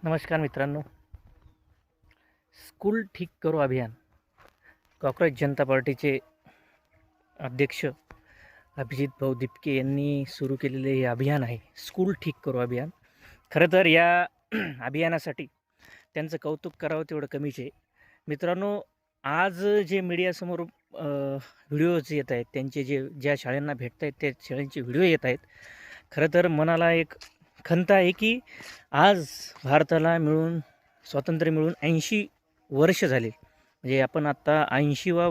नमस्कार मित्रांनो. स्कूल ठीक करो अभियान कॉक्रोच जनता पार्टीचे अध्यक्ष अभिजित भाऊ दिपके यांनी सुरू केलेले हे अभियान आहे, स्कूल ठीक करो अभियान. खरं तर या अभियानासाठी त्यांचं कौतुक करावं तेवढं कमीच आहे. मित्रांनो, आज जे मीडियासमोर व्हिडिओज येत आहेत, त्यांचे ज्या शाळांना भेटत आहेत त्या शाळांचे व्हिडिओ येत आहेत, खरं तर मनाला एक खंत आहे की आज भारताला स्वातंत्र्य मिळून 80 वर्ष झाले. म्हणजे आपण आत्ता 80वा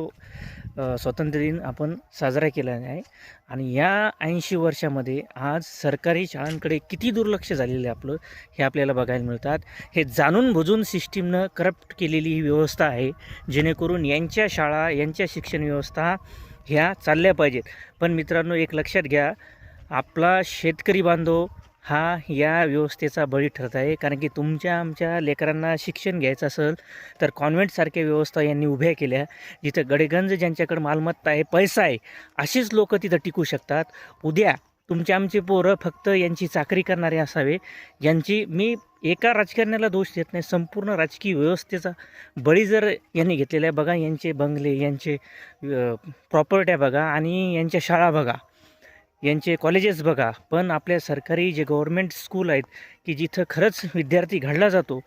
स्वातंत्र्य दिन आपण साजरा केला आहे. आणि या 80 वर्षामध्ये आज सरकारी शाळांकडे किती दुर्लक्ष झालेलं आहे आपलं, हे आपल्याला बघायला मिळतात. हे जाणून बुजून सिस्टीमनं करप्ट केलेली ही व्यवस्था आहे, जेणेकरून यांच्या शाळा, यांच्या शिक्षण व्यवस्था ह्या चालल्या पाहिजेत. पण मित्रांनो, एक लक्षात घ्या, आपला शेतकरी बांधव हा या व्यवस्थेचा बळी ठरत आहे. कारण की आमच्या लेकरांना शिक्षण घ्यायचं असेल तर कॉन्व्हेंटसारख्या व्यवस्था यांनी उभ्या केल्या, जिथं गडेगंज ज्यांच्याकडे मालमत्ता आहे, पैसा आहे, अशीच लोक तिथं टिकू शकतात. उद्या आमचे पोरं फक्त यांची चाकरी करणारे असावे. मी एका राजकारण्याला दोष देत नाही, संपूर्ण राजकीय व्यवस्थेचा बळी जर यांनी घेतलेला आहे. बघा, यांचे बंगले, यांचे प्रॉपर्ट्या बघा, आणि यांच्या शाळा बघा, यांचे कॉलेजेस बघा. पण आपल्या सरकारी जे गव्हर्मेंट स्कूल आहेत की जिथं खरंच विद्यार्थी घडला जातो,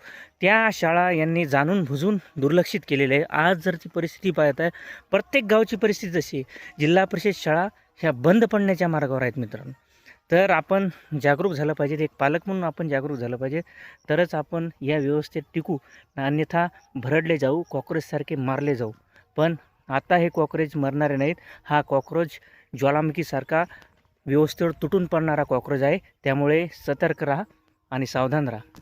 त्या शाळा यांनी जाणून बुजून दुर्लक्षित केलेलं आहे. आज जर ती परिस्थिती पाहत आहे, प्रत्येक गावची परिस्थिती जशी आहे, जिल्हा परिषद शाळा ह्या बंद पडण्याच्या मार्गावर आहेत मित्रांनो. तर आपण जागरूक झालं पाहिजे, एक पालक म्हणून आपण जागरूक झालं पाहिजे, तरच आपण या व्यवस्थेत टिकू. अन्यथा भरडले जाऊ, कॉक्रोचसारखे मारले जाऊ. पण आता हे कॉक्रोच मरणारे नाहीत, हा कॉक्रोच ज्वालामुखीसारखा व्यवस्थेवर तुटून पडणारा कॉक्रोच आहे. त्यामुळे सतर्क राहा आणि सावधान राहा.